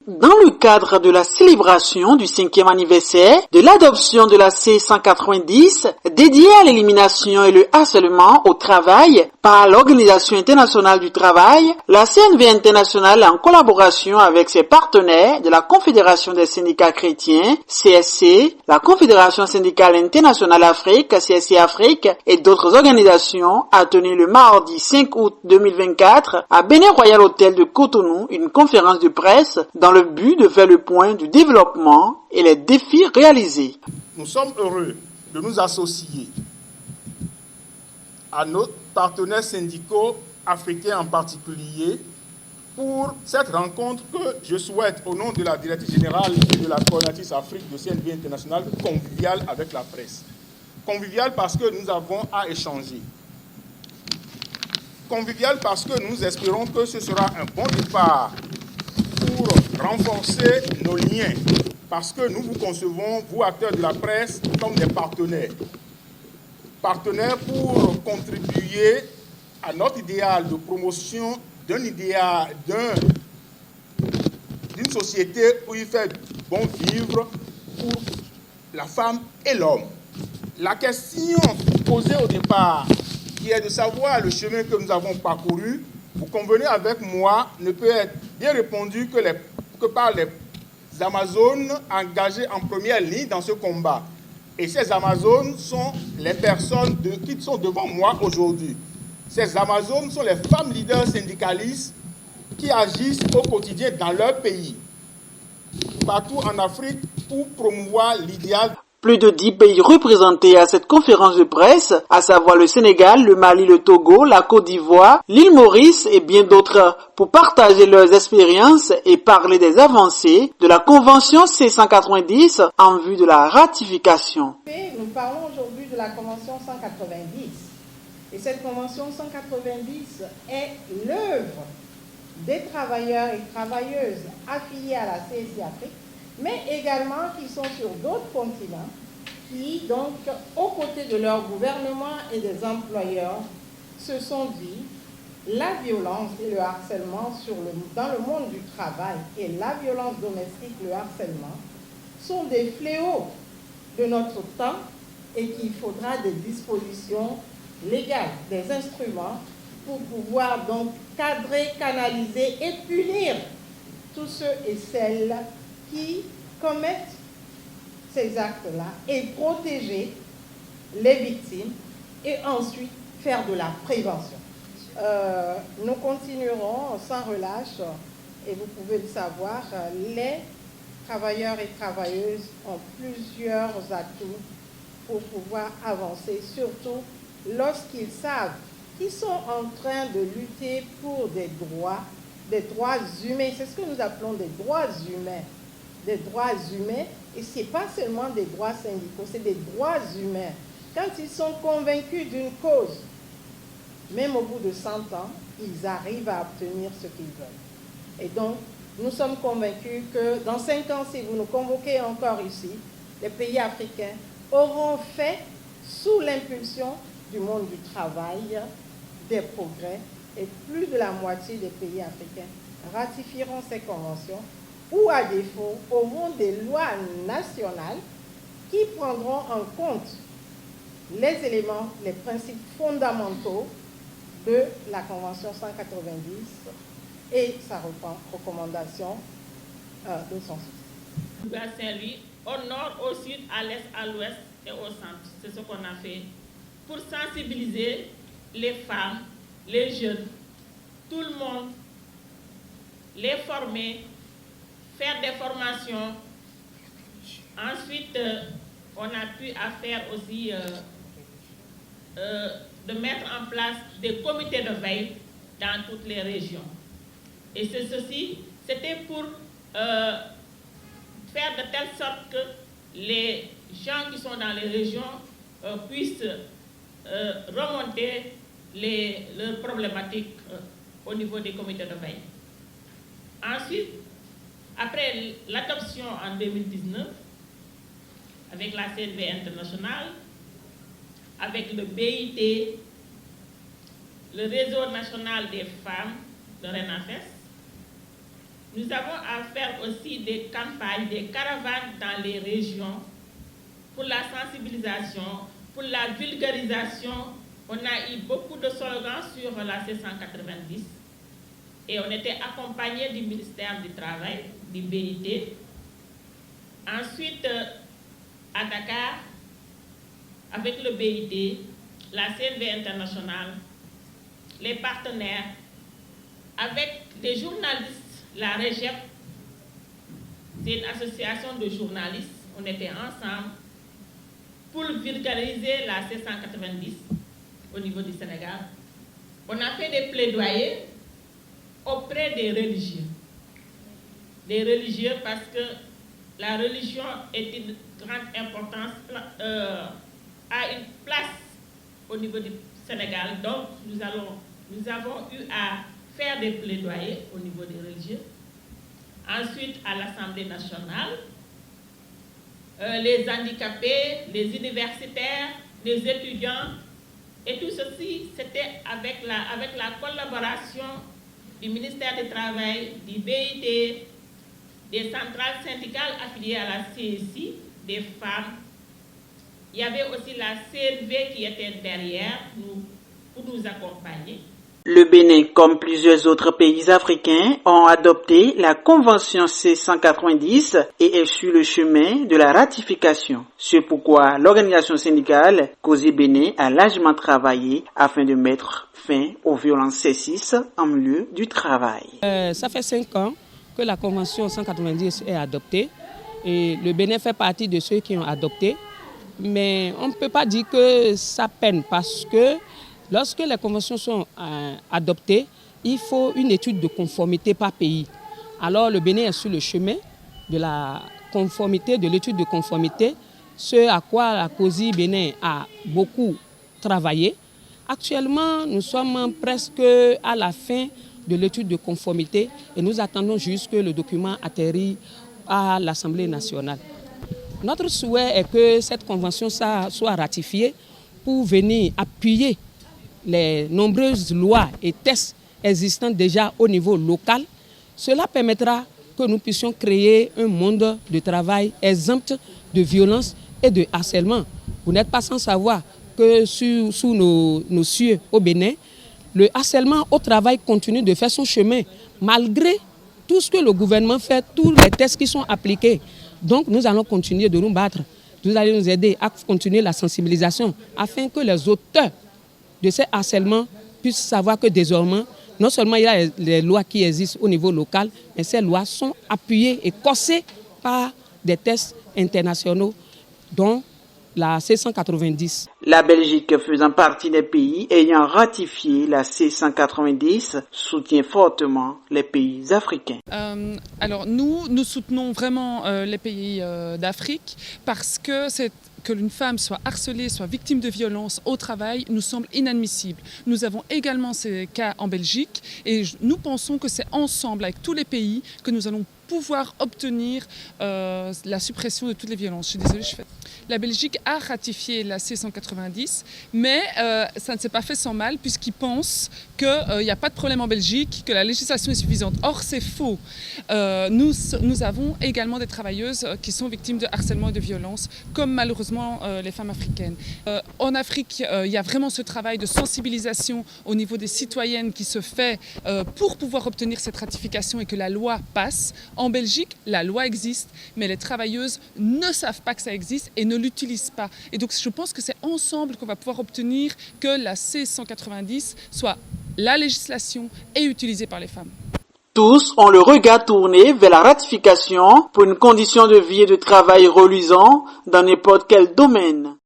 Dans le cadre de la célébration du 5e anniversaire de l'adoption de la C-190 dédiée à l'élimination et le harcèlement au travail par l'Organisation internationale du travail, la CNV internationale en collaboration avec ses partenaires de la Confédération des syndicats chrétiens, CSC, la Confédération syndicale internationale Afrique, CSC Afrique et d'autres organisations a tenu le mardi 5 août 2024 à Bénin Royal Hotel de Cotonou une conférence de presse dans le but de faire le point du développement et les défis réalisés. Nous sommes heureux de nous associer à nos partenaires syndicaux africains en particulier pour cette rencontre que je souhaite, au nom de la directrice générale et de la coordinatrice Afrique de CNV International, conviviale avec la presse. Conviviale parce que nous avons à échanger. Conviviale parce que nous espérons que ce sera un bon départ pour renforcer nos liens, parce que nous vous concevons, vous acteurs de la presse, comme des partenaires. Partenaires pour contribuer à notre idéal de promotion d'une société où il fait bon vivre pour la femme et l'homme. La question posée au départ, qui est de savoir le chemin que nous avons parcouru, vous convenez avec moi, ne peut être bien répondu que par les Amazones engagées en première ligne dans ce combat. Et ces Amazones sont les personnes qui sont devant moi aujourd'hui. Ces Amazones sont les femmes leaders syndicalistes qui agissent au quotidien dans leur pays, partout en Afrique, pour promouvoir l'idéal. Plus de 10 pays représentés à cette conférence de presse, à savoir le Sénégal, le Mali, le Togo, la Côte d'Ivoire, l'île Maurice et bien d'autres, pour partager leurs expériences et parler des avancées de la Convention C-190 en vue de la ratification. Nous parlons aujourd'hui de la Convention 190. Et cette Convention 190 est l'œuvre des travailleurs et travailleuses affiliés à la CSC Afrique, mais également qui sont sur d'autres continents, qui donc, aux côtés de leur gouvernement et des employeurs, se sont dit la violence et le harcèlement dans le monde du travail et la violence domestique, le harcèlement, sont des fléaux de notre temps et qu'il faudra des dispositions légales, des instruments pour pouvoir donc cadrer, canaliser et punir tous ceux et celles qui commettent ces actes-là et protéger les victimes et ensuite faire de la prévention. Nous continuerons sans relâche et vous pouvez le savoir, les travailleurs et travailleuses ont plusieurs atouts pour pouvoir avancer, surtout lorsqu'ils savent qu'ils sont en train de lutter pour des droits humains. C'est ce que nous appelons des droits humains. Des droits humains, et ce n'est pas seulement des droits syndicaux, c'est des droits humains. Quand ils sont convaincus d'une cause, même au bout de 100 ans, ils arrivent à obtenir ce qu'ils veulent. Et donc, nous sommes convaincus que dans 5 ans, si vous nous convoquez encore ici, les pays africains auront fait, sous l'impulsion du monde du travail, des progrès, et plus de la moitié des pays africains ratifieront ces conventions, ou à défaut, auront des lois nationales qui prendront en compte les éléments, les principes fondamentaux de la Convention 190 et sa recommandation de son soutien. Saint-Louis, au nord, au sud, à l'est, à l'ouest et au centre. C'est ce qu'on a fait pour sensibiliser les femmes, les jeunes, tout le monde, les former, faire des formations. Ensuite, on a pu faire aussi de mettre en place des comités de veille dans toutes les régions. Et c'était pour faire de telle sorte que les gens qui sont dans les régions puissent remonter leurs problématiques au niveau des comités de veille. Ensuite, après l'adoption en 2019, avec la CNV internationale, avec le BIT, le réseau national des femmes de RENAFES, Nous avons à faire aussi des campagnes, des caravanes dans les régions pour la sensibilisation, pour la vulgarisation. On a eu beaucoup de slogans sur la C190 et on était accompagné du ministère du Travail, du BIT. Ensuite, à Dakar, avec le BIT, la CNV internationale, les partenaires, avec les journalistes, la REGEP, c'est une association de journalistes, on était ensemble pour vulgariser la C190 au niveau du Sénégal. On a fait des plaidoyers auprès des religieux. Des religieux parce que la religion est une grande importance, a une place au niveau du Sénégal. Donc nous avons eu à faire des plaidoyers au niveau des religieux. Ensuite, à l'Assemblée nationale, les handicapés, les universitaires, les étudiants, et tout ceci, c'était avec la collaboration du ministère du Travail, du BIT, des centrales syndicales affiliées à la CSI, des femmes. Il y avait aussi la CNV qui était derrière nous pour nous accompagner. Le Bénin, comme plusieurs autres pays africains, ont adopté la Convention C190 et est sur le chemin de la ratification. C'est pourquoi l'organisation syndicale COSI Bénin a largement travaillé afin de mettre fin aux violences sexistes en milieu du travail. Ça fait 5 ans que la Convention 190 est adoptée et le Bénin fait partie de ceux qui ont adopté. Mais on ne peut pas dire que ça peine parce que lorsque les conventions sont adoptées, il faut une étude de conformité par pays. Alors le Bénin est sur le chemin de la conformité, de l'étude de conformité, ce à quoi la COSI Bénin a beaucoup travaillé. Actuellement, nous sommes presque à la fin de l'étude de conformité et nous attendons juste que le document atterrit à l'Assemblée nationale. Notre souhait est que cette convention soit ratifiée pour venir appuyer les nombreuses lois et tests existants déjà au niveau local. Cela permettra que nous puissions créer un monde de travail exempt de violence et de harcèlement. Vous n'êtes pas sans savoir que sous nos cieux au Bénin, le harcèlement au travail continue de faire son chemin, malgré tout ce que le gouvernement fait, tous les tests qui sont appliqués. Donc nous allons continuer de nous battre. Vous allez nous aider à continuer la sensibilisation afin que les auteurs de ces harcèlements puissent savoir que désormais, non seulement il y a les lois qui existent au niveau local, mais ces lois sont appuyées et corsées par des tests internationaux, dont la C190. La Belgique, faisant partie des pays ayant ratifié la C190, soutient fortement les pays africains. Alors nous soutenons vraiment les pays d'Afrique parce que qu'une femme soit harcelée, soit victime de violences au travail nous semble inadmissible. Nous avons également ces cas en Belgique et nous pensons que c'est ensemble avec tous les pays que nous allons pouvoir obtenir la suppression de toutes les violences. Je suis désolée, La Belgique a ratifié la C190, mais ça ne s'est pas fait sans mal puisqu'ils pensent qu'il n'y a pas de problème en Belgique, que la législation est suffisante. Or, c'est faux. Nous avons également des travailleuses qui sont victimes de harcèlement et de violence, comme malheureusement les femmes africaines. En Afrique, il y a vraiment ce travail de sensibilisation au niveau des citoyennes qui se fait pour pouvoir obtenir cette ratification et que la loi passe. En Belgique, la loi existe, mais les travailleuses ne savent pas que ça existe et ne l'utilisent pas. Et donc, je pense que c'est ensemble qu'on va pouvoir obtenir que la C190 soit la législation et utilisée par les femmes. Tous ont le regard tourné vers la ratification pour une condition de vie et de travail reluisant dans n'importe quel domaine.